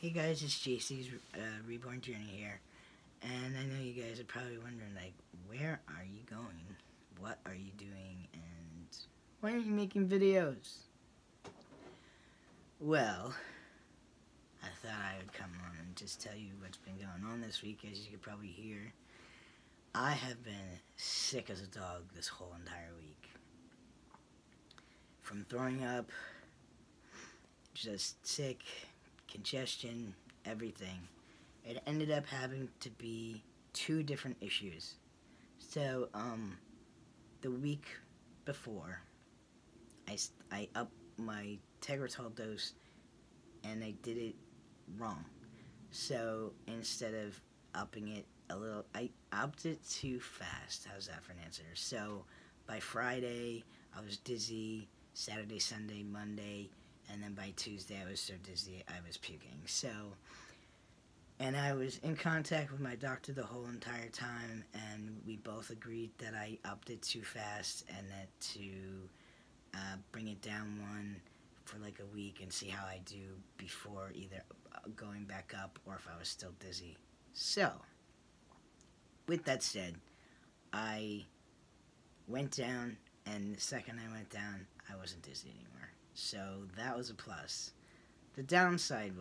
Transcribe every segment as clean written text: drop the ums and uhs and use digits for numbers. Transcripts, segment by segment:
Hey guys, it's JC's Reborn Journey here, and I know you guys are probably wondering, like, where are you going? What are you doing? And why aren't you making videos? Well, I thought I would come on and just tell you what's been going on this week. As you could probably hear, I have been sick as a dog this whole entire week. From throwing up, just sick, congestion, everything. It ended up having to be 2 different issues. So, the week before, I upped my Tegretol dose, and I did it wrong. So, instead of upping it a little, I upped it too fast. How's that for an answer? So, by Friday, I was dizzy. Saturday, Sunday, Monday, and then by Tuesday I was so dizzy I was puking. So, and I was in contact with my doctor the whole entire time, and we both agreed that I upped it too fast, and that to bring it down one for like a week and see how I do before either going back up or if I was still dizzy. So, with that said, I went down, and the second I went down, I wasn't dizzy anymore. So that was a plus. The downside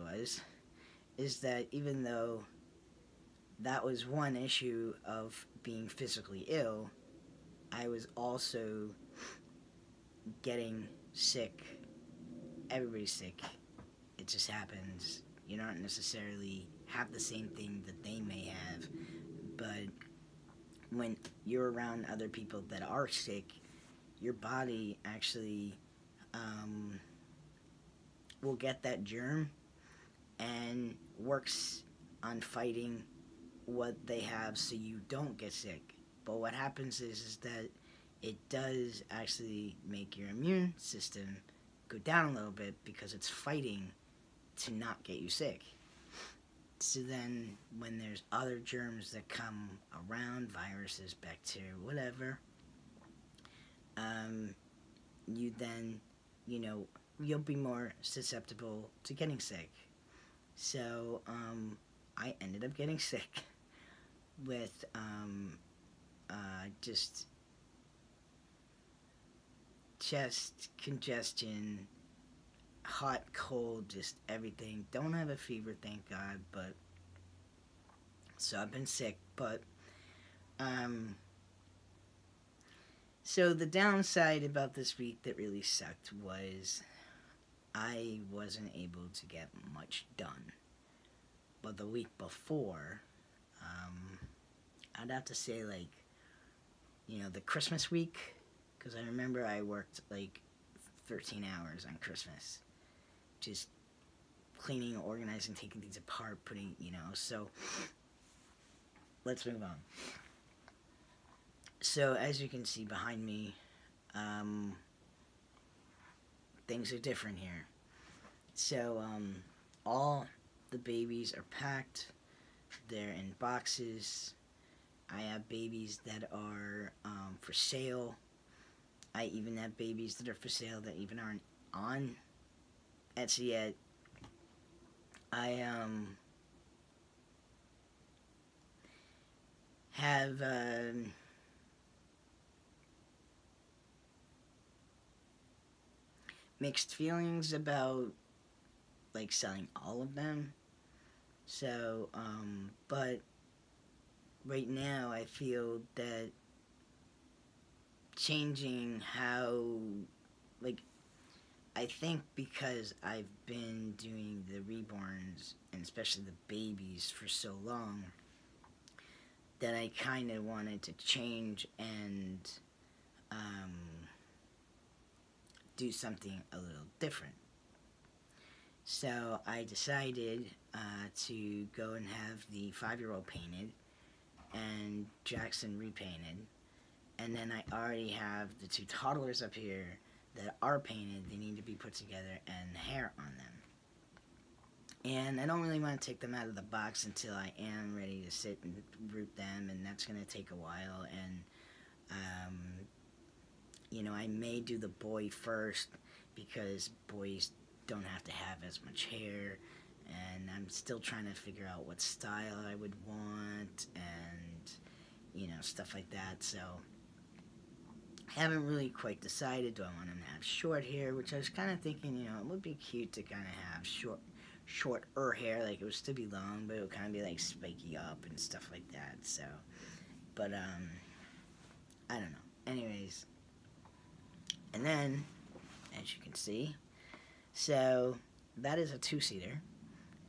is that even though that was one issue of being physically ill, I was also getting sick. Everybody's sick. It just happens. You don't necessarily have the same thing that they may have, but when you're around other people that are sick, your body actually will get that germ and works on fighting what they have so you don't get sick. But what happens is that it does actually make your immune system go down a little bit because it's fighting to not get you sick. So then when there's other germs that come around, viruses, bacteria, whatever, you then, you'll be more susceptible to getting sick. So, I ended up getting sick with, just chest congestion, hot, cold, just everything. Don't have a fever, thank God, but, so I've been sick, but, so the downside about this week that really sucked was I wasn't able to get much done. But the week before, I'd have to say, like, the Christmas week, because I remember I worked like 13 hours on Christmas, just cleaning, organizing, taking things apart, putting, so let's move on. So, as you can see behind me, things are different here. So, all the babies are packed. They're in boxes. I have babies that are for sale. I even have babies that are for sale that even aren't on Etsy yet. I have mixed feelings about like selling all of them. So, but right now I feel that changing how, like, I think because I've been doing the reborns, and especially the babies, for so long, that I kind of wanted to change and do something a little different. So I decided to go and have the 5-year-old painted and Jackson repainted, and then I already have the 2 toddlers up here that are painted. They need to be put together and hair on them. And I don't really want to take them out of the box until I am ready to sit and root them, and that's going to take a while. And I may do the boy first because boys don't have to have as much hair, and I'm still trying to figure out what style I would want and, you know, stuff like that. So I haven't really quite decided. Do I want him to have short hair, which I was kind of thinking, you know, it would be cute to kind of have shorter hair, like it would still be long, but it would kind of be like spiky up and stuff like that. So, but I don't know. Anyways, and then, as you can see, so that is a two-seater,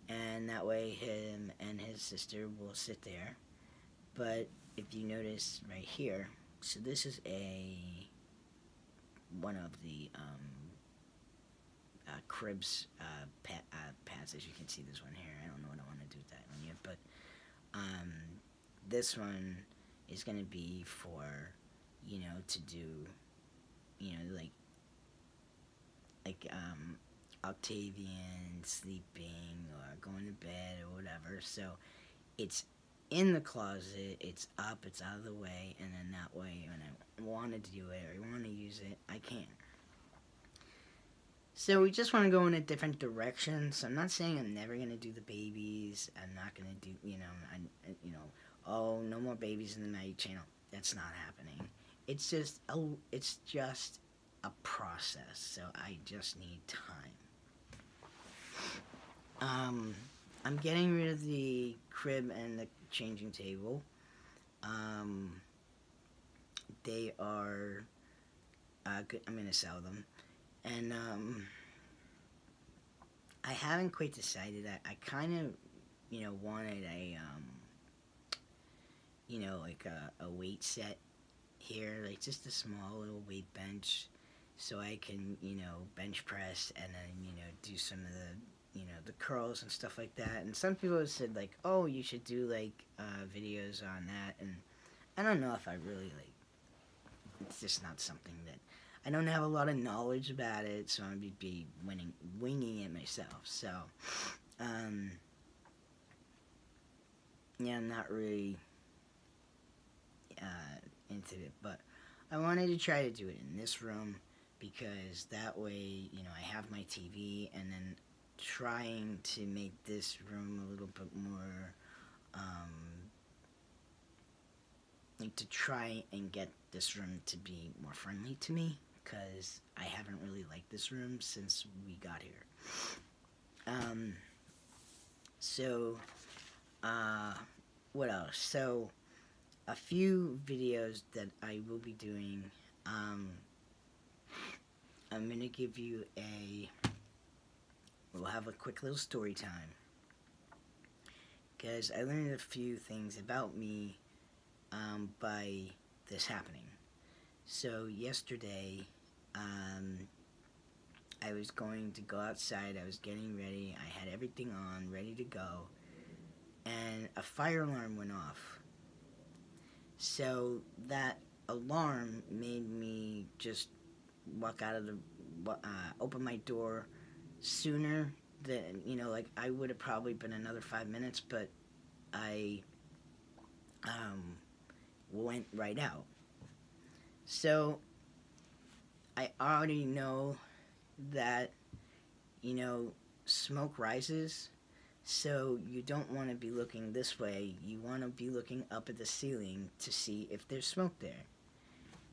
and that way him and his sister will sit there. But if you notice right here, so this is one of the cribs pads. As you can see, this one here. I don't know what I want to do with that one yet, but this one is going to be for, you know, to do, you know, like Octavian sleeping or going to bed or whatever. So it's in the closet, it's up, it's out of the way, and then that way when I want to do it or want to use it, I can. So we just want to go in a different direction. So I'm not saying I'm never going to do the babies. I'm not going to do, you know, oh, no more babies in the Maggie channel. That's not happening. It's just a process. So I just need time. I'm getting rid of the crib and the changing table. They are good. I'm going to sell them. And I haven't quite decided. I kind of, you know, wanted a, you know, like a weight set here, like just a small little weight bench, so I can, you know, bench press and then, you know, do some of the, you know, the curls and stuff like that. And some people have said like, oh, you should do like videos on that, and I don't know if I really like. It's just not something that. I don't have a lot of knowledge about it, so I'm be winging it myself. So, yeah, I'm not really into it, but I wanted to try to do it in this room because that way, you know, I have my TV, and then trying to make this room a little bit more, like to try and get this room to be more friendly to me. Because I haven't really liked this room since we got here. What else? So, a few videos that I will be doing, I'm going to give you we'll have a quick little story time. Because I learned a few things about me by this happening. So yesterday, I was going to go outside. I was getting ready. I had everything on, ready to go, and a fire alarm went off. So that alarm made me just walk out of the, open my door sooner than, you know, like I would have probably been another 5 minutes, but I went right out. So I already know that, you know, smoke rises, so you don't want to be looking this way. You want to be looking up at the ceiling to see if there's smoke there.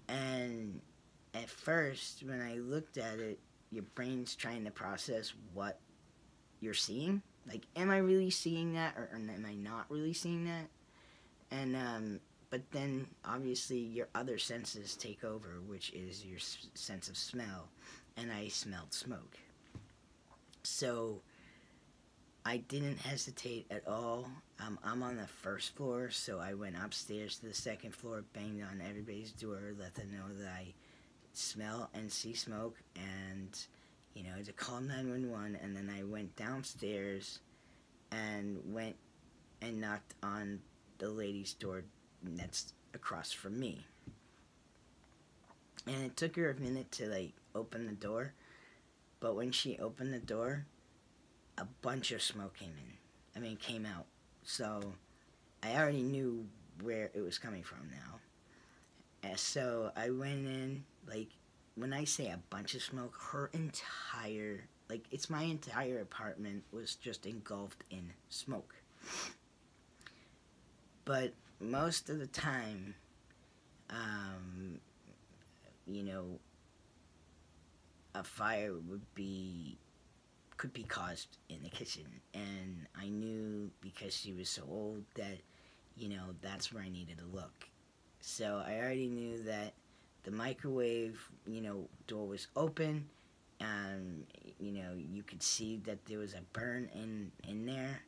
And at first, when I looked at it, your brain's trying to process what you're seeing. Like, am I really seeing that, or am I not really seeing that? And, but then, obviously, your other senses take over, which is your sense of smell, and I smelled smoke. So, I didn't hesitate at all. I'm on the first floor, so I went upstairs to the second floor, banged on everybody's door, let them know that I smell and see smoke, and, you know, to call 911, and then I went downstairs and went and knocked on the lady's door that's across from me. And it took her a minute to, like, open the door, but when she opened the door, a bunch of smoke came out. So I already knew where it was coming from now. And so I went in, like, when I say a bunch of smoke, her entire, like, it's my entire apartment was just engulfed in smoke. But most of the time, you know, a fire could be caused in the kitchen, and I knew because she was so old that, you know, that's where I needed to look. So I already knew that the microwave, you know, door was open, and, you know, you could see that there was a burn in there,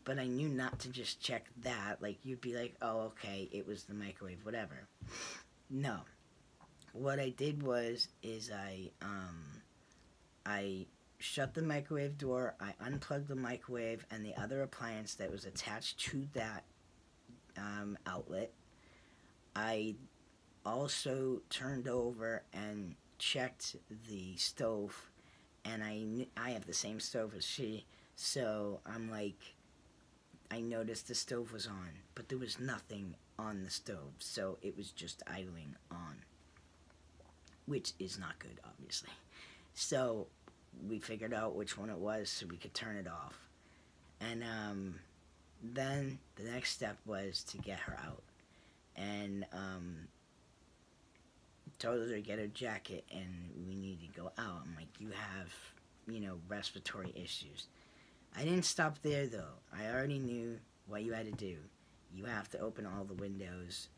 but I knew not to just check that. Like, you'd be like, oh, okay, it was the microwave, whatever. No. What I did is I shut the microwave door, I unplugged the microwave and the other appliance that was attached to that outlet. I also turned over and checked the stove, and I have the same stove as she, so I'm like, I noticed the stove was on, but there was nothing on the stove, so it was just idling on, which is not good, obviously. So we figured out which one it was so we could turn it off. And then the next step was to get her out. And told her to get her jacket and we need to go out. I'm like, you have, you know, respiratory issues. I didn't stop there, though. I already knew what you had to do. You have to open all the windows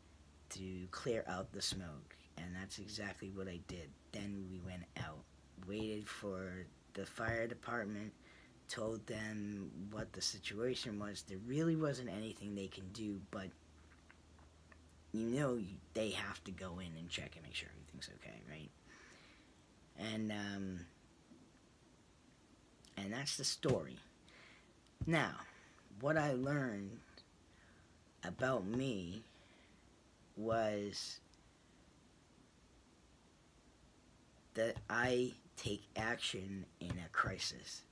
to clear out the smoke. And that's exactly what I did. Then we went out, waited for the fire department, told them what the situation was. There really wasn't anything they can do, but you know they have to go in and check and make sure everything's okay, right? And that's the story. Now, what I learned about me was that I take action in a crisis.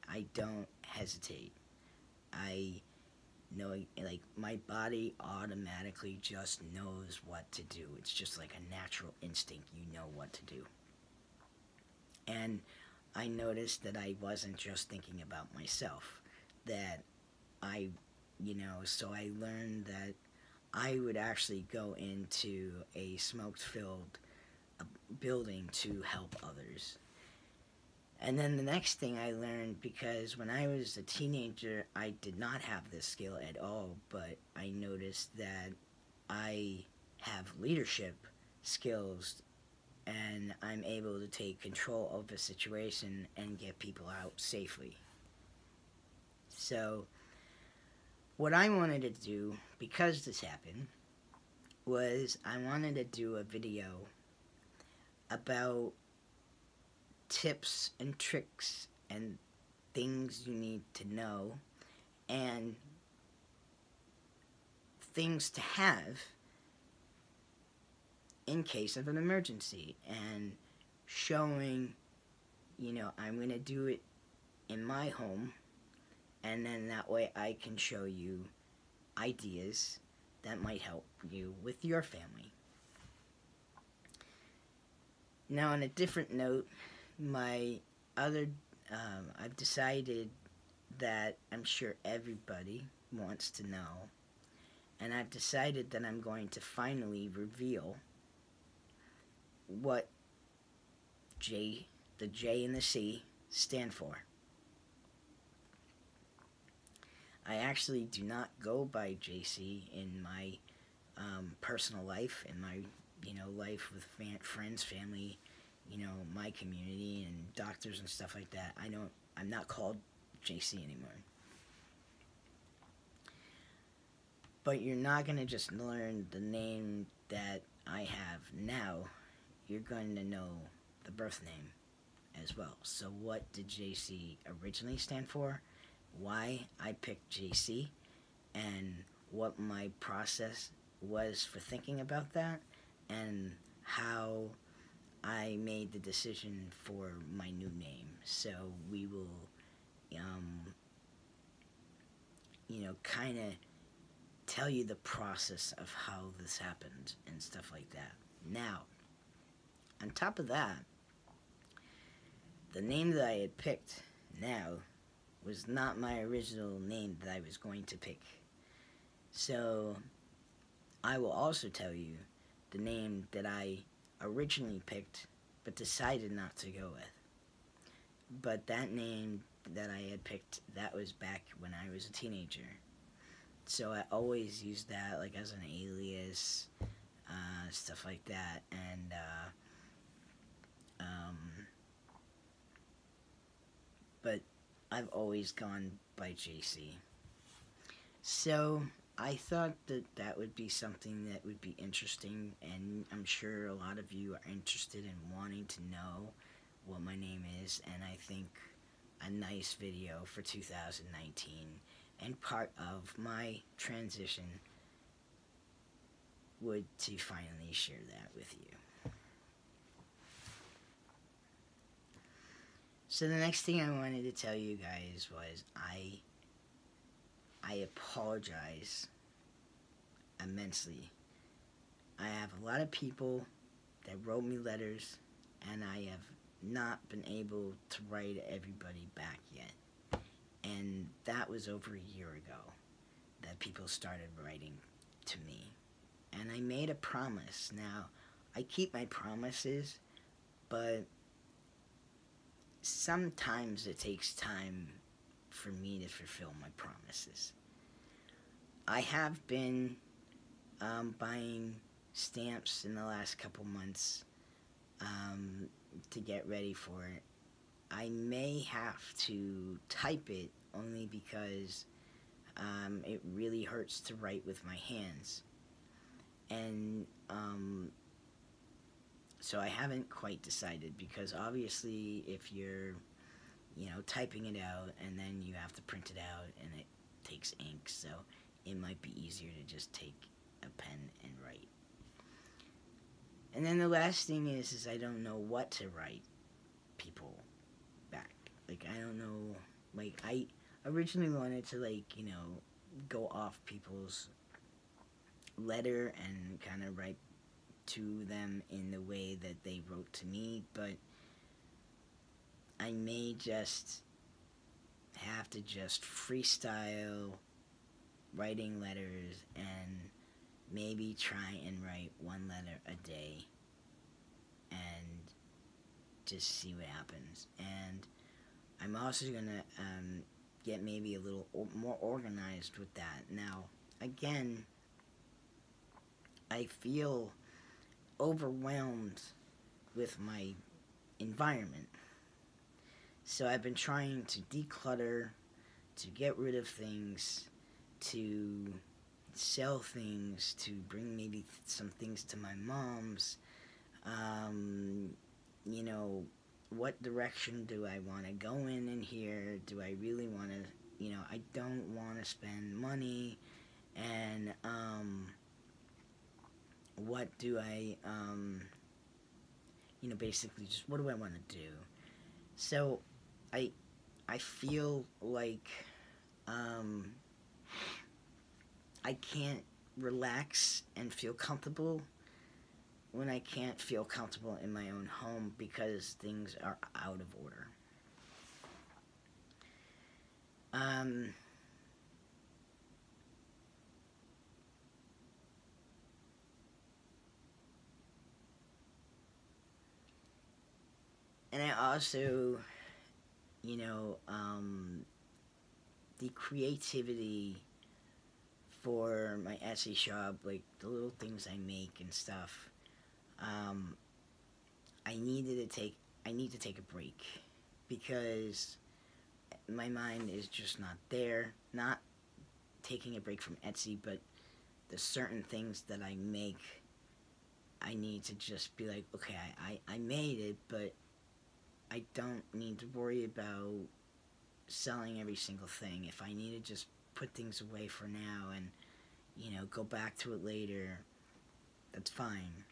I don't hesitate. I know, like, my body automatically just knows what to do. It's just like a natural instinct. You know what to do. And I noticed that I wasn't just thinking about myself. That so I learned that I would actually go into a smoke-filled building to help others. And then the next thing I learned, because when I was a teenager, I did not have this skill at all, but I noticed that I have leadership skills and I'm able to take control of a situation and get people out safely. So what I wanted to do, because this happened, was I wanted to do a video about tips and tricks and things you need to know and things to have in case of an emergency, and showing, I'm going to do it in my home, and then that way I can show you ideas that might help you with your family. Now, on a different note, I've decided that I'm sure everybody wants to know, and I've decided that I'm going to finally reveal what the J and the C stand for. I actually do not go by JC in my personal life, in my life with friends, family, my community and doctors and stuff like that. I'm not called JC anymore. But you're not going to just learn the name that I have now. You're going to know the birth name as well. So what did JC originally stand for? Why I picked JC, and what my process was for thinking about that, and how I made the decision for my new name. So we will, kind of tell you the process of how this happened and stuff like that. Now, on top of that, the name that I had picked now was not my original name that I was going to pick. So I will also tell you the name that I originally picked but decided not to go with. But that name that I had picked, that was back when I was a teenager. So I always used that like as an alias, stuff like that. And but I've always gone by JC. So I thought that that would be something that would be interesting, and I'm sure a lot of you are interested in wanting to know what my name is, and I think a nice video for 2019 and part of my transition would to finally share that with you. So the next thing I wanted to tell you guys was I apologize immensely. I have a lot of people that wrote me letters, and I have not been able to write everybody back yet. And that was over a year ago that people started writing to me. And I made a promise. Now, I keep my promises, but sometimes it takes time for me to fulfill my promises. I have been buying stamps in the last couple months to get ready for it. I may have to type it only because it really hurts to write with my hands. And so I haven't quite decided, because obviously if you're, typing it out and then you have to print it out and it takes ink, so it might be easier to just take a pen and write. And then the last thing is I don't know what to write people back. Like, I don't know, like, I originally wanted to, like, go off people's letter and kind of write to them in the way that they wrote to me, but I may just have to just freestyle writing letters and maybe try and write one letter a day and just see what happens. And I'm also gonna get maybe a little more organized with that. Now, again, I feel overwhelmed with my environment. So I've been trying to declutter, to get rid of things, to sell things, to bring maybe some things to my mom's. What direction do I want to go in here? Do I really want to, I don't want to spend money, and what do I, basically just what do I want to do? So I feel like I can't relax and feel comfortable when I can't feel comfortable in my own home because things are out of order. And I also, the creativity for my Etsy shop, like the little things I make and stuff, I need to take a break because my mind is just not there. Not taking a break from Etsy, but the certain things that I make, I need to just be like, okay, I made it, but I don't need to worry about selling every single thing. If I need to just put things away for now and, go back to it later, that's fine.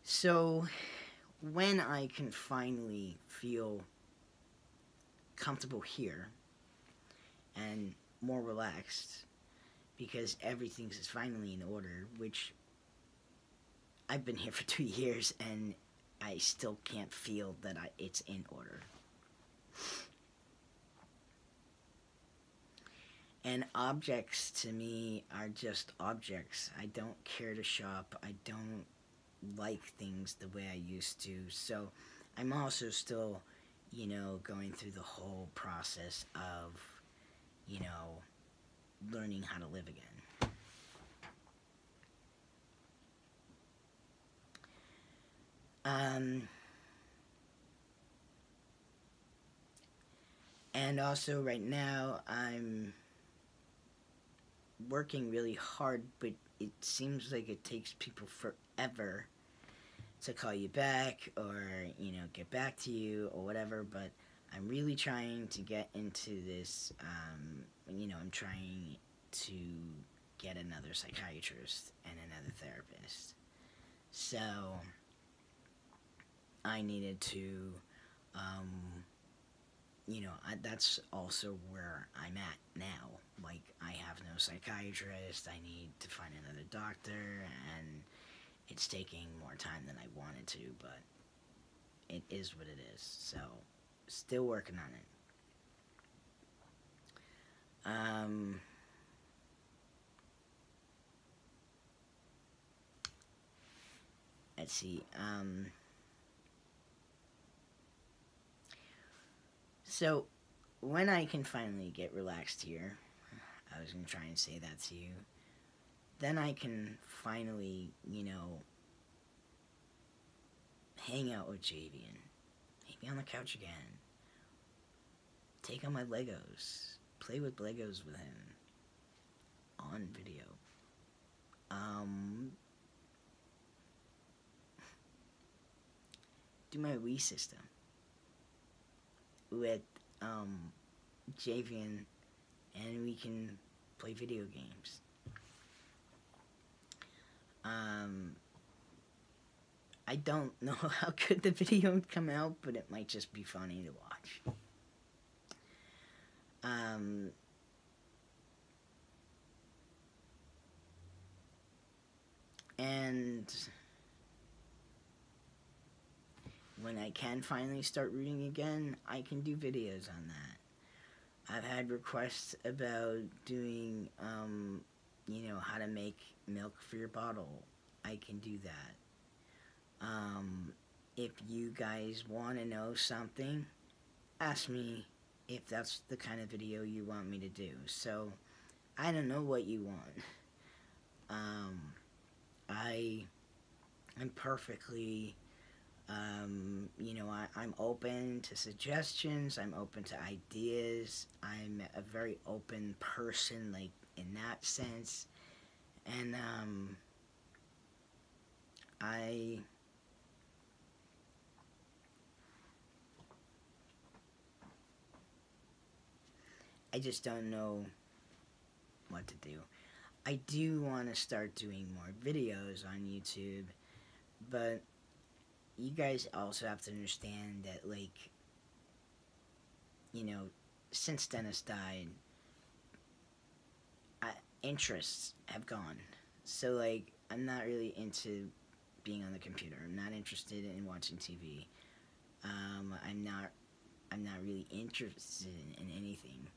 So when I can finally feel comfortable here and more relaxed because everything's finally in order, which I've been here for 2 years and I still can't feel that it's in order. And objects to me are just objects. I don't care to shop. I don't like things the way I used to. So I'm also still, going through the whole process of, learning how to live again. And also right now I'm working really hard, but it seems like it takes people forever to call you back or, get back to you or whatever, but I'm really trying to get into this, I'm trying to get another psychiatrist and another therapist. So I needed to, that's also where I'm at now. Like, I have no psychiatrist, I need to find another doctor, and it's taking more time than I wanted to, but it is what it is. So, still working on it. Let's see. So, when I can finally get relaxed here, I was going to try and say that to you, then I can finally, hang out with Javian. Maybe on the couch again. Take out my Legos. Play with Legos with him. On video. Do my Wii system. With, Javian, and we can play video games. I don't know how good the video would come out, but it might just be funny to watch. And when I can finally start reading again, I can do videos on that. I've had requests about doing, how to make milk for your bottle. I can do that. If you guys want to know something, ask me if that's the kind of video you want me to do. So, I don't know what you want. I'm perfectly, I'm open to suggestions. I'm open to ideas. I'm a very open person, like, in that sense. And, I just don't know what to do. I do want to start doing more videos on YouTube, but you guys also have to understand that, like, since Dennis died, interests have gone. So, like, I'm not really into being on the computer. I'm not interested in watching TV. I'm not really interested in anything.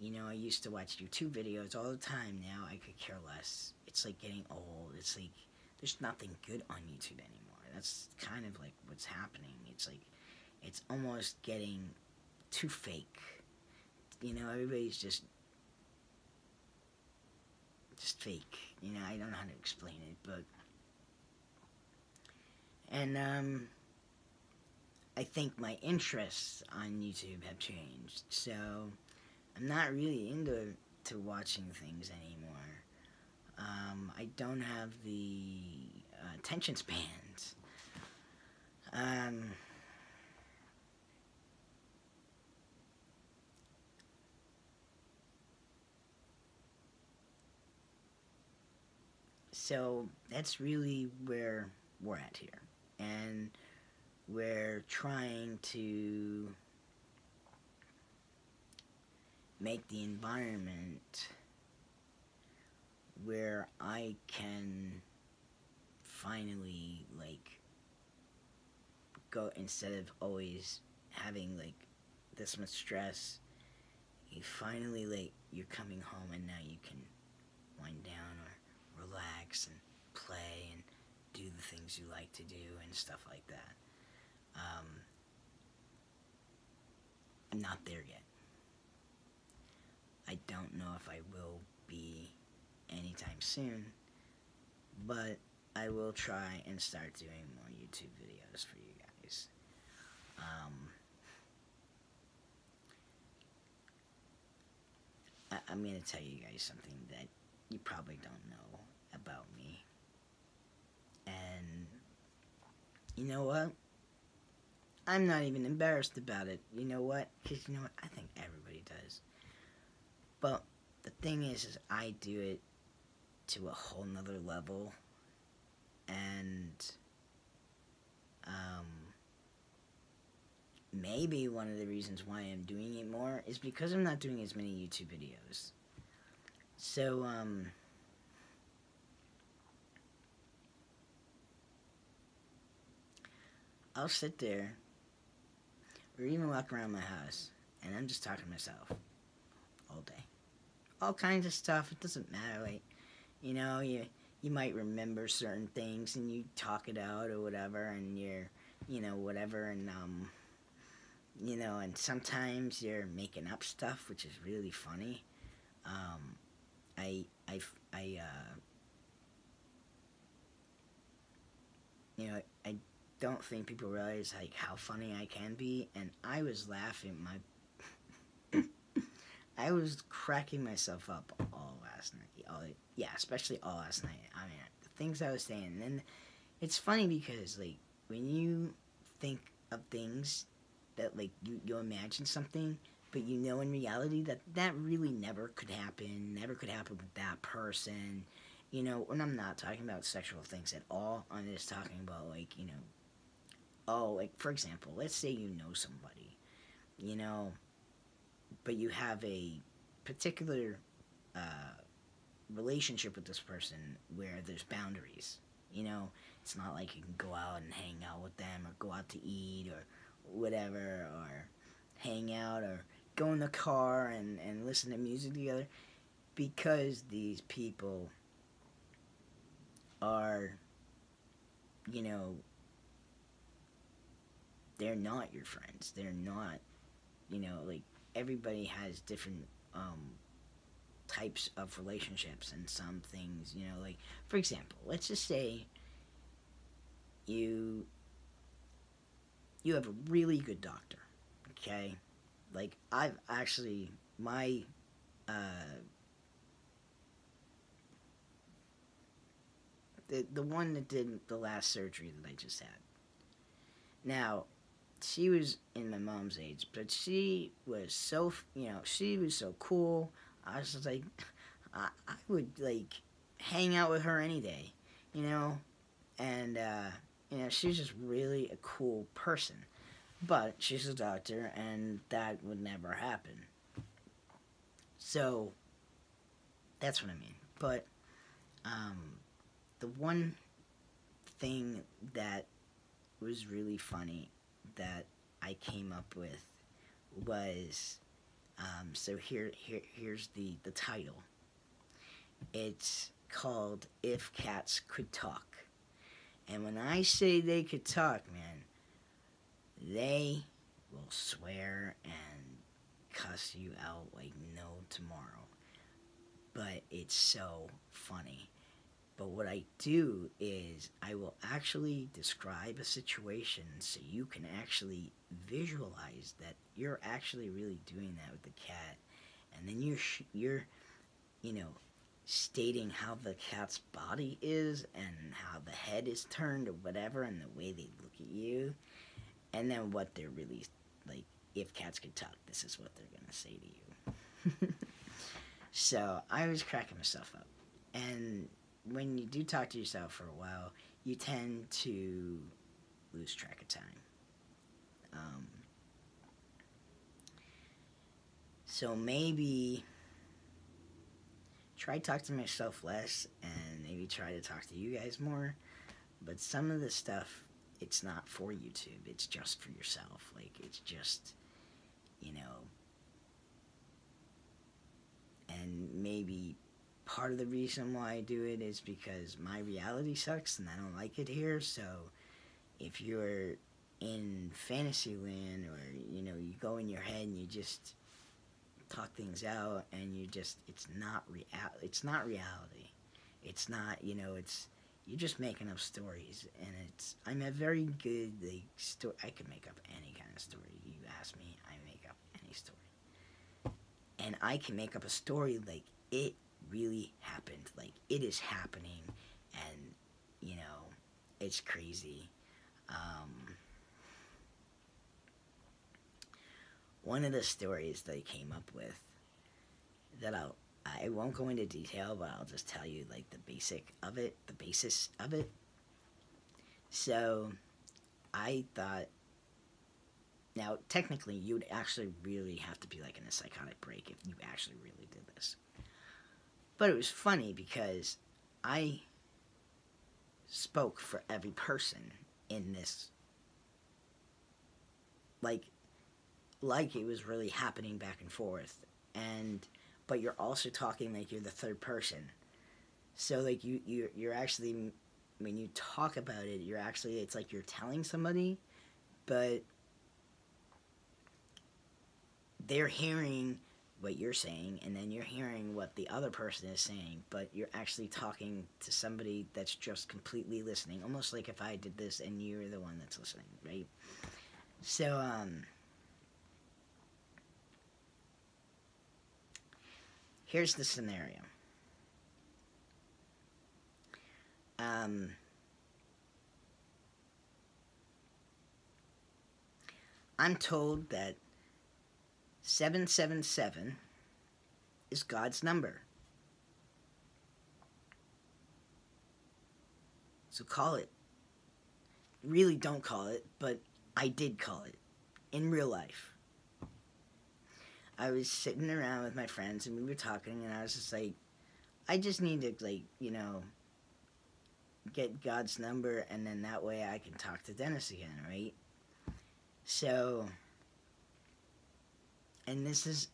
I used to watch YouTube videos all the time. Now I could care less. It's like getting old. It's like there's nothing good on YouTube anymore. That's kind of like what's happening. It's like it's almost getting too fake. Everybody's just fake. I don't know how to explain it, but I think my interests on YouTube have changed. So I'm not really into watching things anymore. I don't have the attention spans. So that's really where we're at here. And we're trying to make the environment where I can finally, like, go, instead of always having, like, this much stress, you finally, like, you're coming home and now you can wind down or relax and play and do the things you like to do and stuff like that. I'm not there yet. I don't know if I will be anytime soon, but I will try and start doing more YouTube videos for you guys. I'm going to tell you guys something that you probably don't know about me. And you know what? I'm not even embarrassed about it. You know what? Because you know what? I think everybody does. But the thing is I do it to a whole nother level. And maybe one of the reasons why I'm doing it more is because I'm not doing as many YouTube videos. So, I'll sit there or even walk around my house and I'm just talking to myself all day. All kinds of stuff. It doesn't matter. Like, you know, you might remember certain things and you talk it out or whatever, and you're, you know, whatever, and you know, and sometimes you're making up stuff, which is really funny. You know, I don't think people realize, like, how funny I can be, and I was laughing I was cracking myself up all last night. Especially all last night. I mean, the things I was saying. And it's funny because, like, when you think of things that, like, you imagine something, but you know in reality that really never could happen with that person. You know, and I'm not talking about sexual things at all. I'm just talking about, like, you know, like, for example, let's say you know somebody, you know, but you have a particular relationship with this person where there's boundaries. You know, it's not like you can go out and hang out with them or go out to eat or whatever, or hang out or go in the car and listen to music together, because these people are, you know, they're not your friends. They're not, you know, like, everybody has different types of relationships, and some things, you know, like, for example, let's just say you have a really good doctor, okay? Like, I've actually, my the one that did the last surgery that I just had. Now, she was in my mom's age, but she was so, you know, she was so cool. I was just like, I would, like, hang out with her any day, you know? And, you know, she's just really a cool person. But she's a doctor, and that would never happen. So, that's what I mean. But, the one thing that was really funny that I came up with was, so here's the title. It's called If Cats Could Talk. And when I say they could talk, man, they will swear and cuss you out like no tomorrow. But it's so funny. But what I do is I will actually describe a situation so you can actually visualize that you're actually really doing that with the cat. And then you're, you know, stating how the cat's body is and how the head is turned or whatever, and the way they look at you. And then what they're really, like, if cats could talk, this is what they're going to say to you. So I was cracking myself up. And when you do talk to yourself for a while, you tend to lose track of time. So maybe try to talk to myself less and maybe try to talk to you guys more. But some of the stuff, it's not for YouTube. It's just for yourself. Like, it's just, you know, and maybe part of the reason why I do it is because my reality sucks and I don't like it here. So if you're in Fantasyland, or, you know, you go in your head and you just talk things out and you just, it's not reality. It's not, you know, it's, you're just making up stories. And I'm a very good, like, I can make up any kind of story. You ask me, I make up any story. And I can make up a story like it really happened. Like, it is happening. And, you know, it's crazy. One of the stories that I came up with that I won't go into detail, but I'll just tell you, like, the basis of it. So, I thought, now, technically, you'd actually really have to be, like, in a psychotic break if you actually really did this. But it was funny because I spoke for every person in this, like it was really happening back and forth, but you're also talking like you're the third person. So, like, you're actually, when you talk about it, it's like you're telling somebody, but they're hearing what you're saying, and then you're hearing what the other person is saying, but you're actually talking to somebody that's just completely listening, almost like if I did this and you're the one that's listening, right? So, here's the scenario. I'm told that 777 is God's number. So call it. Really don't call it, but I did call it in real life. I was sitting around with my friends and we were talking, and I was just like, I just need to, like, you know, get God's number, and then that way I can talk to Dennis again, right? So, and this is,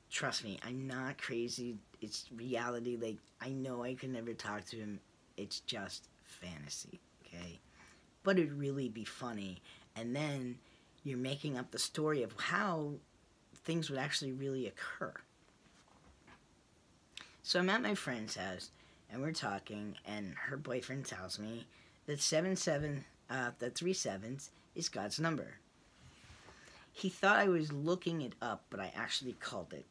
trust me, I'm not crazy. It's reality. Like, I know I could never talk to him. It's just fantasy, okay? But it'd really be funny. And then you're making up the story of how things would actually really occur. So I'm at my friend's house, and we're talking, and her boyfriend tells me that 3 sevens is God's number. He thought I was looking it up, but I actually called it.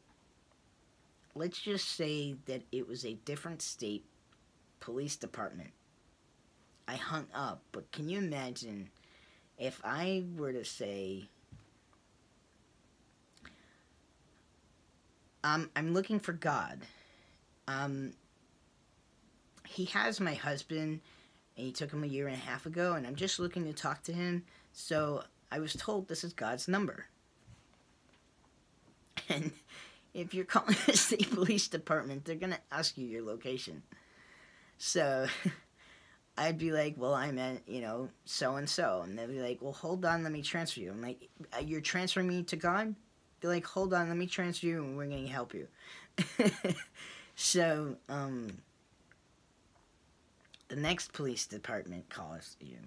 Let's just say that it was a different state police department. I hung up, but can you imagine if I were to say, I'm looking for God. He has my husband, and he took him 1.5 years ago, and I'm just looking to talk to him, so I was told this is God's number. And if you're calling the state police department, they're going to ask you your location. So I'd be like, well, I'm at, you know, so-and-so. And they'd be like, well, hold on, let me transfer you. I'm like, you're transferring me to God? They're like, hold on, let me transfer you, and we're going to help you. So, the next police department calls you,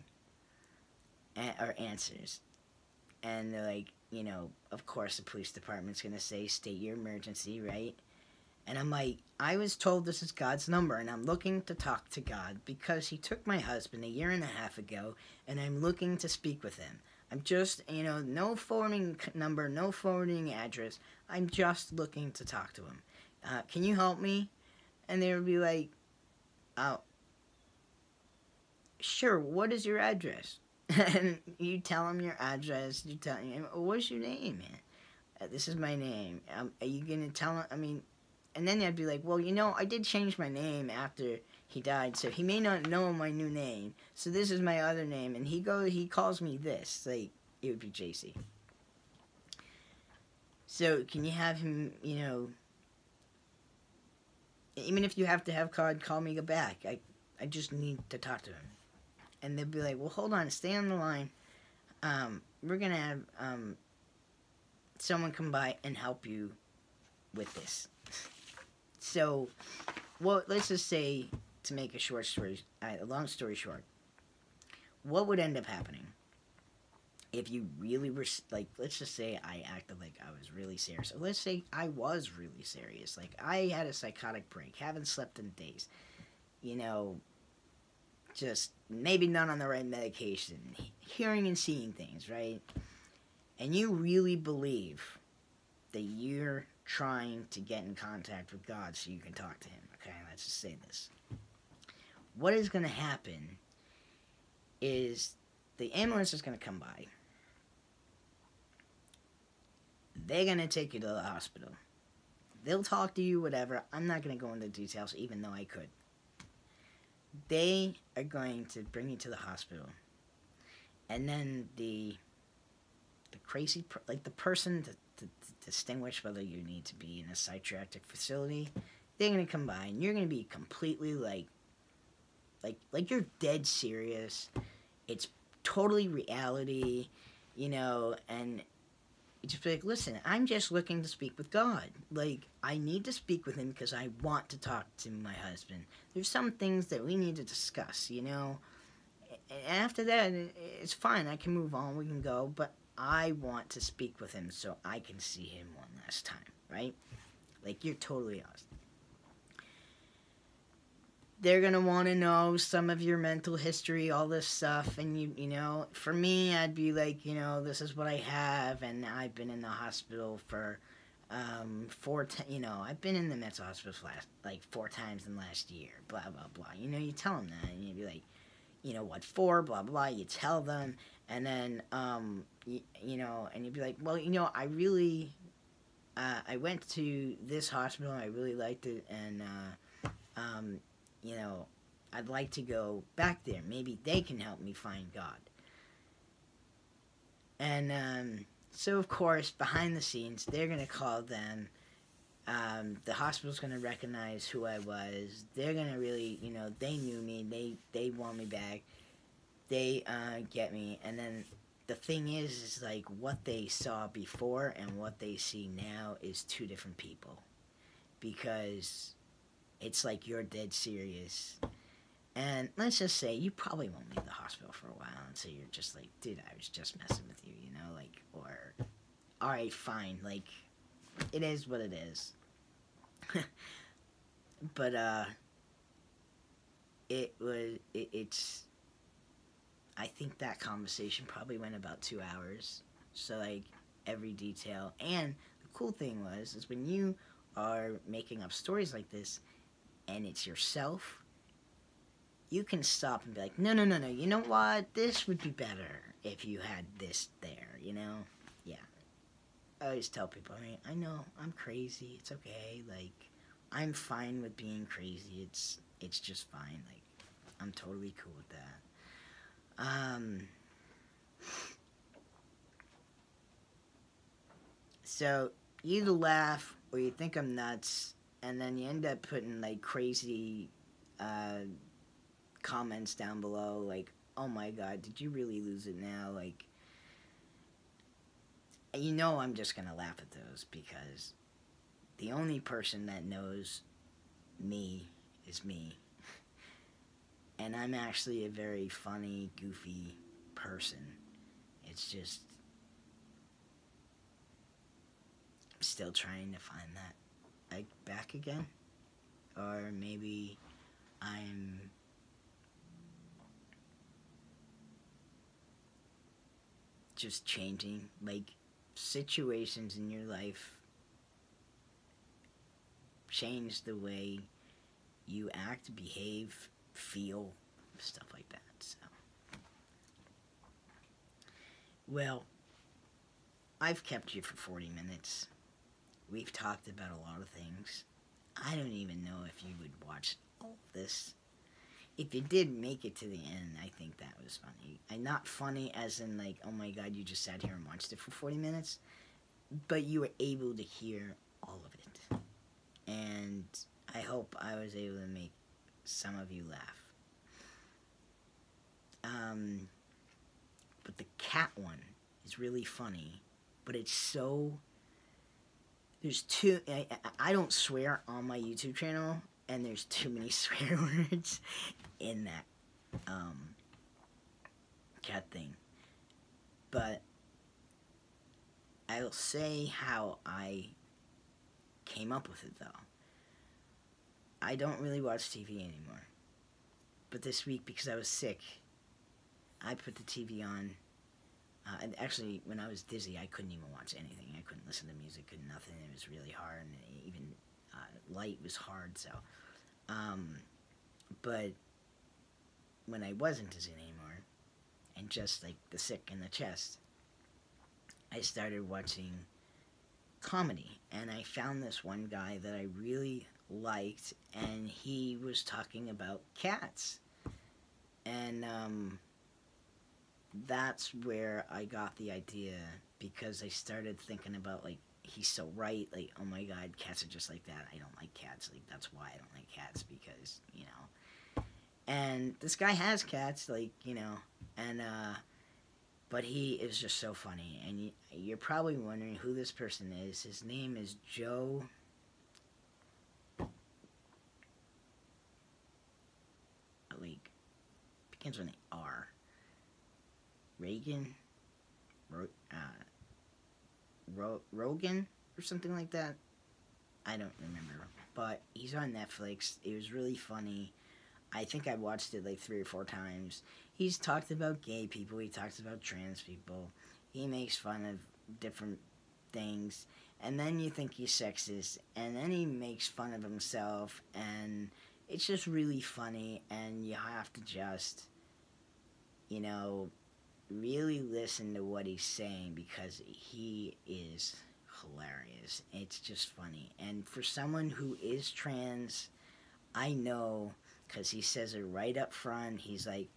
or answers. And they're like, you know, of course the police department's going to say, state your emergency, right? And I'm like, I was told this is God's number, and I'm looking to talk to God because he took my husband 1.5 years ago, and I'm looking to speak with him. I'm just, you know, no forwarding number, no forwarding address. I'm just looking to talk to him. Can you help me? And they would be like, oh, sure, what is your address? And you tell them your address. You tell him, what's your name, man? This is my name. Are you going to tell him? I mean, and then I'd be like, well, you know, I did change my name after he died, so he may not know my new name. So this is my other name, and he calls me this. Like, it would be JC. So can you have him, even if you have to have God call me back, I just need to talk to him. And they'll be like, well, hold on, stay on the line. We're going to have someone come by and help you with this. So, well, let's just say, to make a long story short, what would end up happening if you really were, like, let's just say I acted like I was really serious. Or let's say I was really serious. Like, I had a psychotic break, haven't slept in days, just maybe not on the right medication, hearing and seeing things, right? And you really believe that you're trying to get in contact with God so you can talk to him. Okay, let's just say this. What is going to happen is the ambulance is going to come by. They're going to take you to the hospital. They'll talk to you, whatever. I'm not going to go into details, even though I could. They are going to bring you to the hospital. And then the crazy, the person to distinguish whether you need to be in a psychiatric facility, they're going to come by and you're going to be completely like you're dead serious. It's totally reality, and you just be like, listen, I'm just looking to speak with God. Like, I need to speak with him because I want to talk to my husband. There's some things that we need to discuss, And after that, it's fine. I can move on. We can go. But I want to speak with him so I can see him one last time, right? Like, you're totally honest. They're going to want to know some of your mental history, all this stuff. And, for me, I'd be like, this is what I have. And I've been in the hospital for I've been in the mental hospital for 4 times in the last year, blah, blah, blah. You tell them that. And you'd be like, what for, blah, blah, blah. You tell them. And then, and you'd be like, well, I really, I went to this hospital. I really liked it. And, I'd like to go back there. Maybe they can help me find God. And so, of course, behind the scenes, they're going to call them. The hospital's going to recognize who I was. They're going to really, they knew me. They want me back. They get me. And then the thing is like what they saw before and what they see now is 2 different people. Because it's like you're dead serious. And let's just say you probably won't leave the hospital for a while. And so you're just like, dude, I was just messing with you, or, all right, fine. Like, it is what it is. But, it's, I think that conversation probably went about 2 hours. So, like, every detail. And the cool thing is when you are making up stories like this, and it's yourself, you can stop and be like, no, you know what? This would be better if you had this there, Yeah. I always tell people, I know, I'm crazy. It's okay. Like, I'm fine with being crazy. It's just fine. Like, I'm totally cool with that. So, you either laugh or you think I'm nuts, and then you end up putting, like, crazy, comments down below, like, oh my god, did you really lose it now? Like, I'm just gonna laugh at those because the only person that knows me is me. And I'm actually a very funny, goofy person. It's just, I'm still trying to find that, like, back again. Or maybe I'm just changing, like, situations in your life change the way you act, behave, feel, stuff like that. So, well, I've kept you for 40 minutes. We've talked about a lot of things. I don't even know if you would watch all of this. If you did make it to the end, I think that was funny. And not funny as in like, oh my god, you just sat here and watched it for 40 minutes. but you were able to hear all of it. And I hope I was able to make some of you laugh. But the cat one is really funny, but it's so... There's too... I don't swear on my YouTube channel, and there's too many swear words in that cat thing. But I'll say how I came up with it, though. I don't really watch TV anymore. But this week, because I was sick, I put the TV on. And actually, when I was dizzy, I couldn't even watch anything. I couldn't listen to music, couldn't nothing. It was really hard, and even light was hard, so. But when I wasn't dizzy anymore, and just like the sick in the chest, I started watching comedy, and I found this one guy that I really liked, and he was talking about cats, and that's where I got the idea, because I started thinking about, like, he's so right, like, oh my god, cats are just like that. I don't like cats, like, that's why I don't like cats, because, you know, and this guy has cats, like, you know, and but he is just so funny, and you're probably wondering who this person is. His name is Joe. Like, begins with an R. Rogan, Rogan, or something like that. I don't remember, but he's on Netflix. It was really funny. I think I watched it like 3 or 4 times. He's talked about gay people. He talks about trans people. He makes fun of different things. And then you think he's sexist. And then he makes fun of himself. And it's just really funny. And you have to just, you know, really listen to what he's saying, because he is hilarious. It's just funny. And for someone who is trans, I know... because he says it right up front. He's like,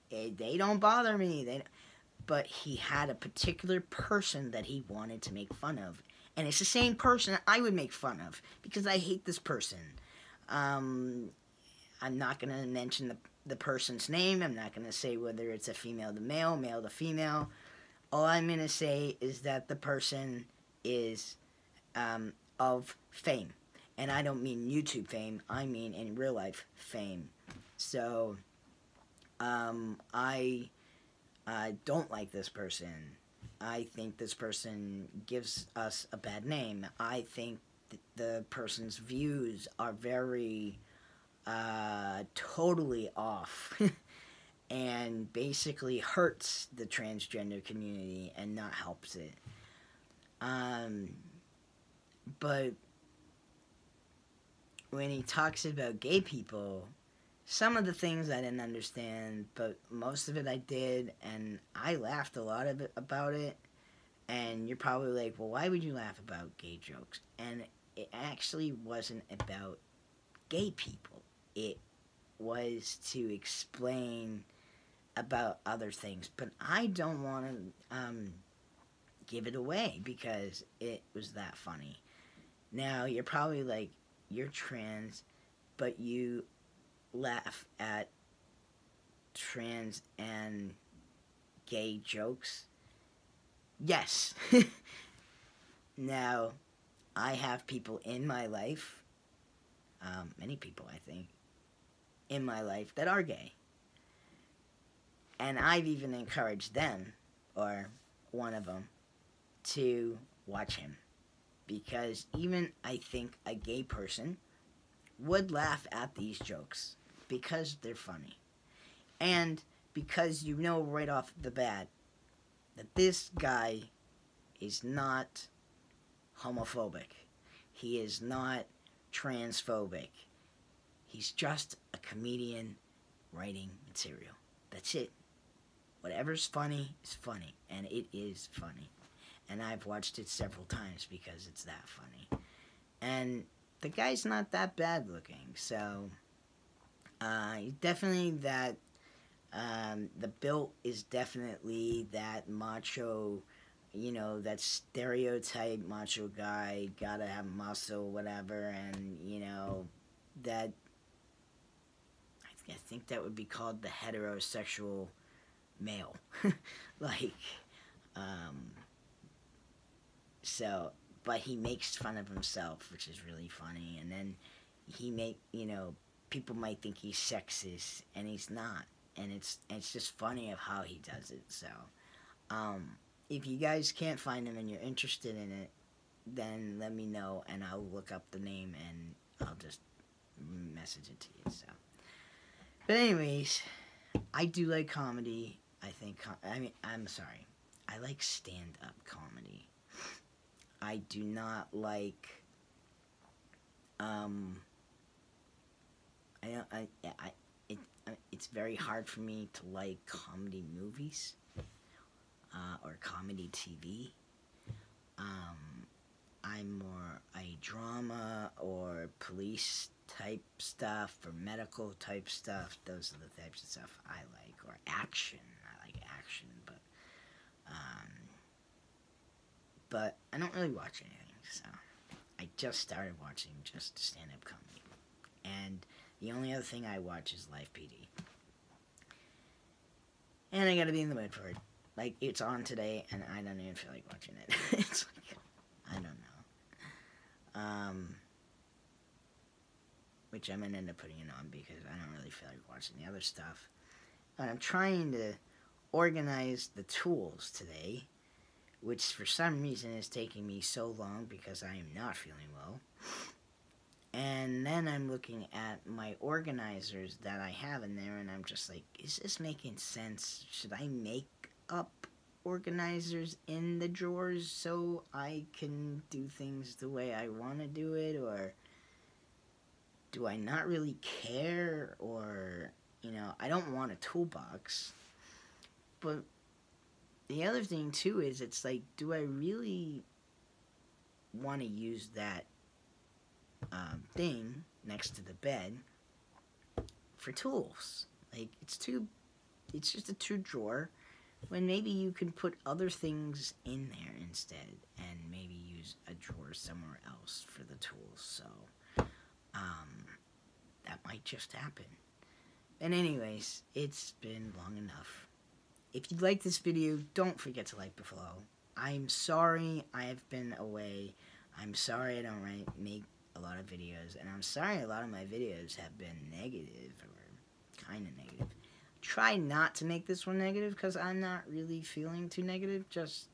they don't bother me. But he had a particular person that he wanted to make fun of. And it's the same person I would make fun of, because I hate this person. I'm not going to mention the person's name. I'm not going to say whether it's a female to male, male to female. All I'm going to say is that the person is of fame. And I don't mean YouTube fame, I mean in real life fame. So, I don't like this person. I think this person gives us a bad name. I think the person's views are very, totally off. And basically hurts the transgender community and not helps it. But... when he talks about gay people, some of the things I didn't understand, but most of it I did, and I laughed a lot about it. And you're probably like, well, why would you laugh about gay jokes? And it actually wasn't about gay people. It was to explain about other things. But I don't want to give it away, because it was that funny. Now, you're probably like, you're trans, but you laugh at trans and gay jokes? Yes. Now, I have people in my life, many people I think, in my life that are gay. And I've even encouraged them, or one of them, to watch him. Because even, I think, a gay person would laugh at these jokes, because they're funny. And because you know right off the bat that this guy is not homophobic. He is not transphobic. He's just a comedian writing material. That's it. Whatever's funny is funny, and it is funny. And I've watched it several times because it's that funny. And the guy's not that bad looking, so definitely the build is definitely that macho you know, that stereotype macho guy, gotta have muscle, whatever, and, you know, that, I think that would be called the heterosexual male. Like, so, but he makes fun of himself, which is really funny, and then you know, people might think he's sexist, and he's not, and it's just funny of how he does it, so, if you guys can't find him and you're interested in it, then let me know, and I'll look up the name, and I'll just message it to you, so. But anyways, I do like comedy. I'm sorry. I like stand-up comedy. I do not like, it's very hard for me to like comedy movies, or comedy TV. I'm more a drama or police type stuff or medical type stuff. Those are the types of stuff I like. Or action. I like action, but I don't really watch anything, so I just started watching just stand-up comedy. And the only other thing I watch is Live PD. And I gotta be in the mood for it. Like, it's on today, and I don't even feel like watching it. It's like, I don't know. Which I'm gonna end up putting it on because I don't really feel like watching the other stuff. And I'm trying to organize the tools today, which for some reason is taking me so long because I am not feeling well. And then I'm looking at my organizers that I have in there, and I'm just like, is this making sense? Should I make up organizers in the drawers so I can do things the way I want to do it, or do I not really care? Or, you know, I don't want a toolbox. But the other thing too is, it's like, do I really want to use that thing next to the bed for tools? Like, it's just a 2-drawer, when maybe you can put other things in there instead, and maybe use a drawer somewhere else for the tools. So that might just happen. And anyways, it's been long enough. If you like this video, don't forget to like below. I'm sorry I have been away. I'm sorry I don't make a lot of videos, and I'm sorry a lot of my videos have been negative, or kind of negative. Try not to make this one negative, because I'm not really feeling too negative, just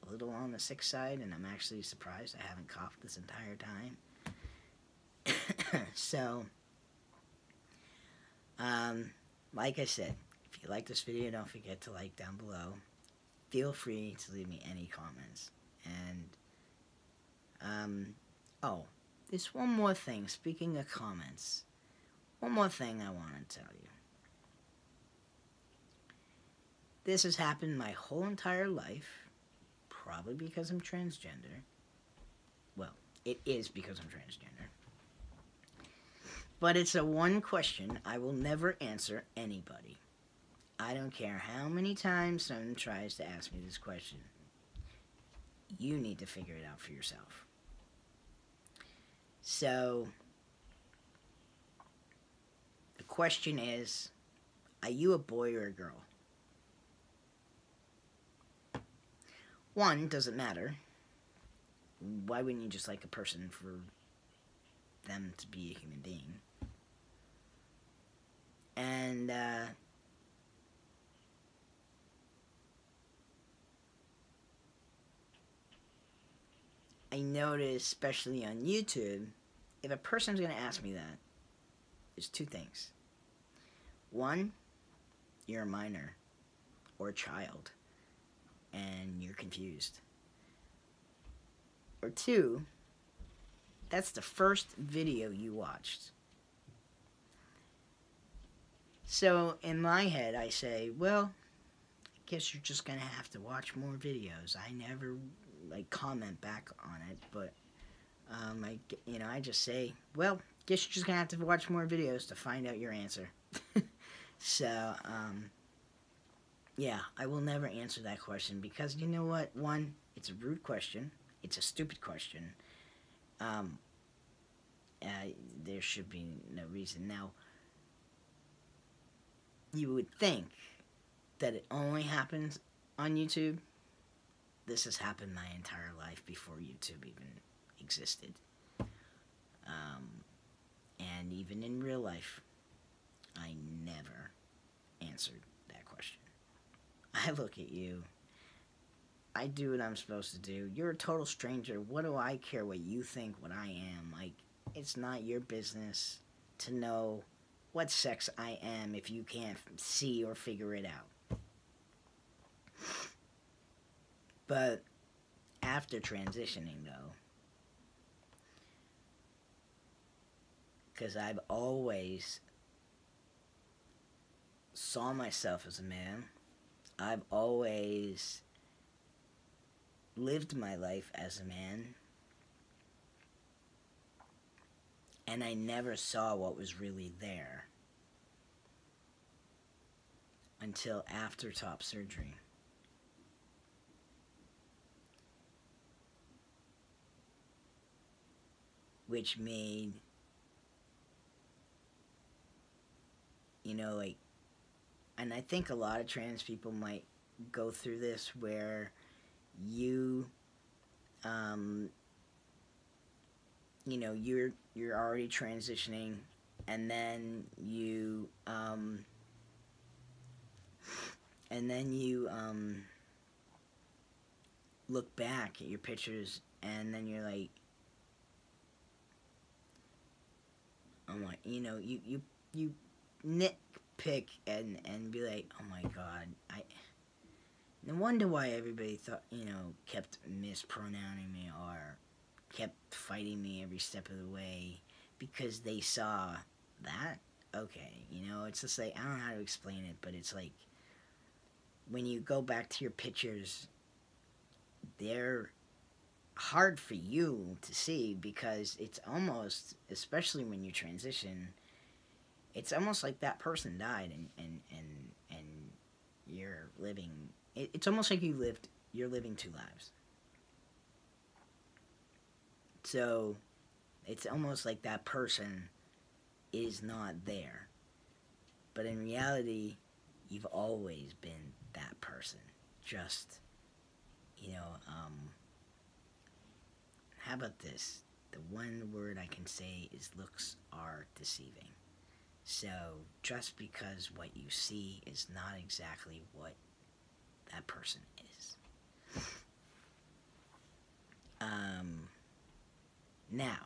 a little on the sick side, and I'm actually surprised I haven't coughed this entire time. So, like I said, if you like this video, don't forget to like down below. Feel free to leave me any comments. And, oh, there's one more thing. Speaking of comments, one more thing I want to tell you. This has happened my whole entire life, probably because I'm transgender. Well, it is because I'm transgender. But it's a one question I will never answer anybody. I don't care how many times someone tries to ask me this question. You need to figure it out for yourself. So, the question is, are you a boy or a girl? One, does it matter? Why wouldn't you just like a person for them to be a human being? And, I notice, especially on YouTube, if a person's going to ask me that, there's two things. One, you're a minor or a child, and you're confused. Or two, that's the first video you watched. So, in my head, I say, well, I guess you're just going to have to watch more videos. I never, like, comment back on it, but, I just say, well, guess you're just going to have to watch more videos to find out your answer. So, Yeah, I will never answer that question because you know what? One, it's a rude question. It's a stupid question. Um, uh, there should be no reason. Now, you would think that it only happens on YouTube. This has happened my entire life before YouTube even existed. Um, and even in real life, I never answered that question. I look at you. I do what I'm supposed to do. You're a total stranger. What do I care what you think, what I am? Like, it's not your business to know what sex I am if you can't see or figure it out. But after transitioning, though, because I've always saw myself as a man, I've always lived my life as a man, and I never saw what was really there until after top surgery. Which made, like, and I think a lot of trans people might go through this where you, you're already transitioning, and then you look back at your pictures, and then you're like, oh my, you nitpick and be like, oh my god, no wonder why everybody thought, kept mispronouncing me or kept fighting me every step of the way, because they saw that. Okay, it's just like, I don't know how to explain it, but it's like, when you go back to your pictures, they're hard for you to see, because it's almost, especially when you transition, it's almost like that person died and you're living, it's almost like you're living two lives. So it's almost like that person is not there, but in reality, you've always been that person. Just, how about this? The one word I can say is looks are deceiving. So just because what you see is not exactly what that person is. Now,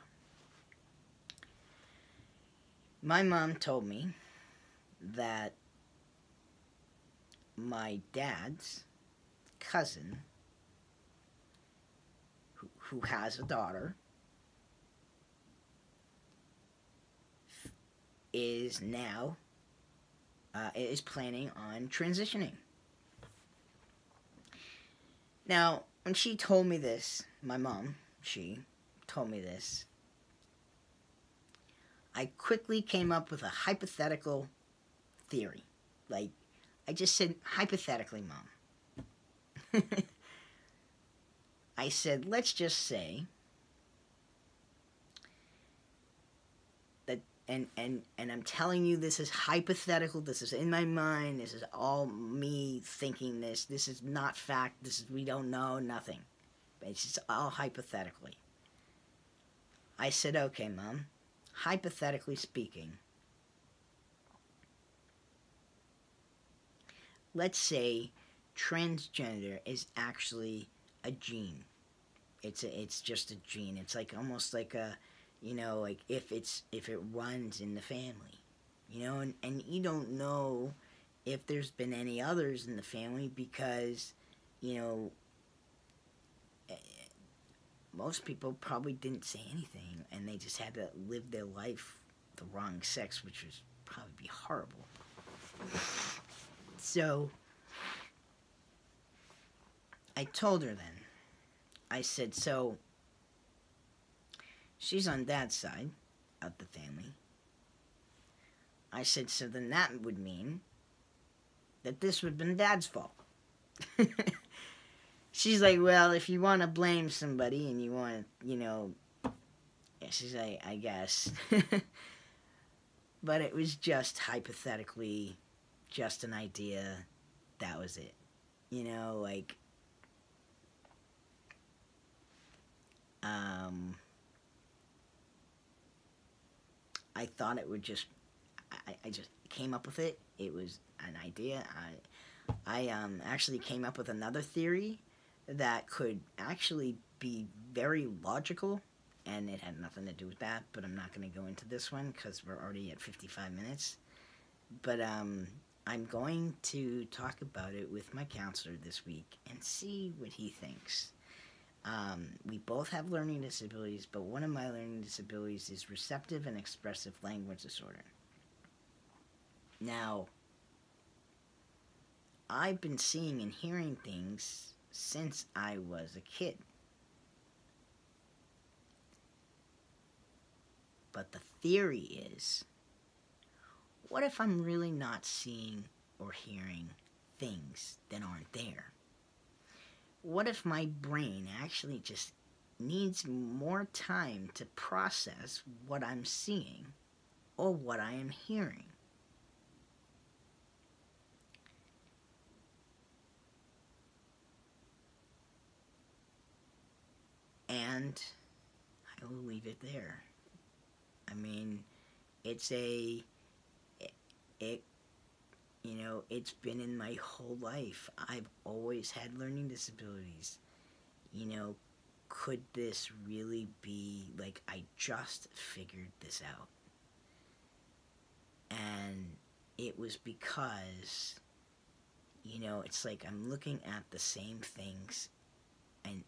my mom told me that my dad's cousin, who has a daughter, is now is planning on transitioning. Now, when she told me this, my mom, she told me this, I quickly came up with a hypothetical theory. Like, I just said, hypothetically, Mom. I said, let's just say that, and I'm telling you, this is hypothetical, this is in my mind, this is all me thinking this is not fact, we don't know, nothing. It's just all hypothetically. I said, okay, Mom, hypothetically speaking, let's say transgender is actually a gene. It's just a gene. It's like almost like a, like if it runs in the family, and you don't know if there's been any others in the family, because, most people probably didn't say anything, and they just had to live their life the wrong sex, which would probably be horrible. So I told her then, I said, so she's on Dad's side of the family. I said, so then that would mean that this would have been Dad's fault. She's like, well, if you want to blame somebody and you want, yeah, she's like, I guess. But it was just hypothetically just an idea. That was it. Like, I thought it would just, I just came up with it. It was an idea. I actually came up with another theory that could actually be very logical, and it had nothing to do with that, but I'm not going to go into this one because we're already at 55 minutes. But I'm going to talk about it with my counselor this week and see what he thinks. We both have learning disabilities, but one of my learning disabilities is receptive and expressive language disorder. Now, I've been seeing and hearing things since I was a kid. But the theory is, what if I'm really not seeing or hearing things that aren't there? What if my brain actually just needs more time to process what I'm seeing or what I am hearing? And I will leave it there. I mean, it's been in my whole life. I've always had learning disabilities. Could this really be, like, I just figured this out? And it was because, it's like I'm looking at the same things, and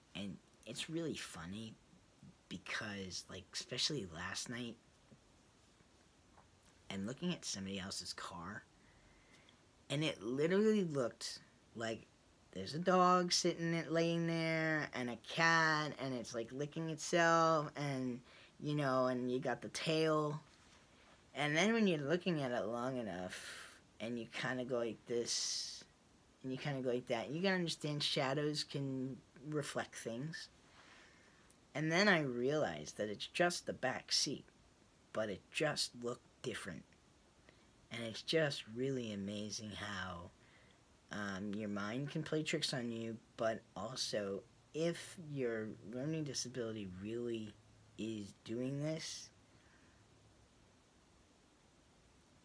it's really funny because, like, especially last night, and looking at somebody else's car, and it literally looked like there's a dog laying there, and a cat, and it's like licking itself, and and you got the tail, and then when you're looking at it long enough, and you kind of go like this, and you kind of go like that, you gotta understand shadows can reflect things. And then I realized that it's just the back seat, but it just looked different. And it's just really amazing how your mind can play tricks on you, but also if your learning disability really is doing this,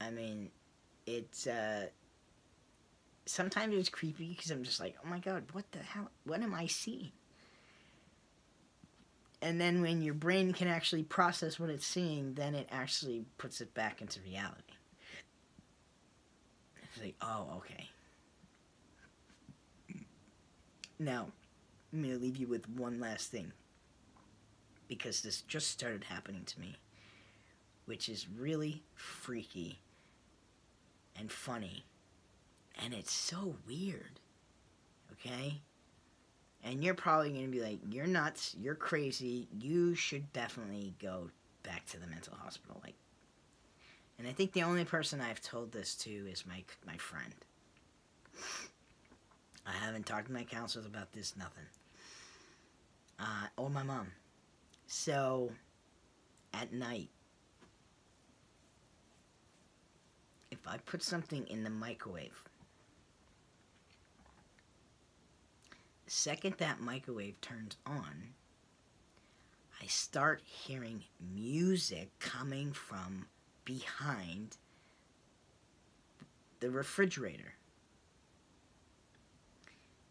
I mean, it's sometimes it's creepy because I'm just like, oh my god, what the hell? What am I seeing? And then when your brain can actually process what it's seeing, then it actually puts it back into reality. It's like, oh, okay. Now, I'm going to leave you with one last thing, because this just started happening to me, which is really freaky and funny, and it's so weird, okay? And you're probably going to be like, you're nuts, you're crazy, you should definitely go back to the mental hospital. Like, and I think the only person I've told this to is my friend. I haven't talked to my counselors about this, nothing. Or my mom. So, at night, if I put something in the microwave, the second that microwave turns on, I start hearing music coming from behind the refrigerator.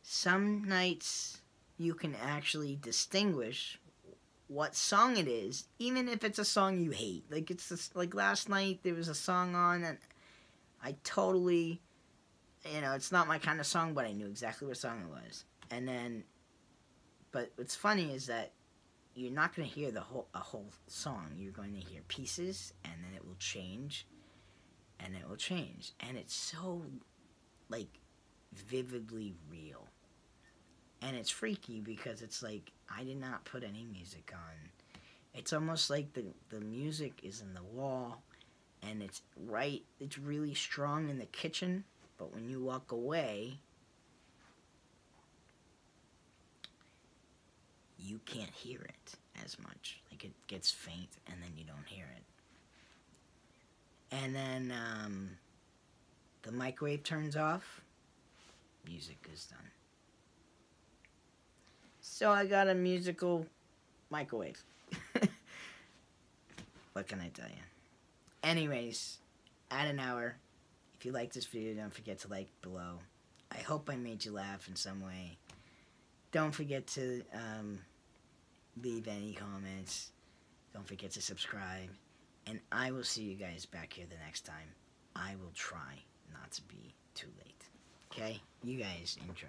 Some nights you can actually distinguish what song it is, even if it's a song you hate. Like, it's just, like last night there was a song on and I totally, it's not my kind of song, but I knew exactly what song it was. And then, but what's funny is that you're not going to hear a whole song. You're going to hear pieces, and then it will change, and it will change. And it's so, like, vividly real. And it's freaky because it's like, I did not put any music on. It's almost like the music is in the wall, and it's really strong in the kitchen, But when you walk away, you can't hear it as much. Like, it gets faint, and then you don't hear it. And then, the microwave turns off, music is done. So I got a musical microwave. What can I tell you? Anyways, at an hour, if you like this video, don't forget to like below. I hope I made you laugh in some way. Don't forget to leave any comments. Don't forget to subscribe. And I will see you guys back here the next time. I will try not to be too late. Okay? You guys enjoy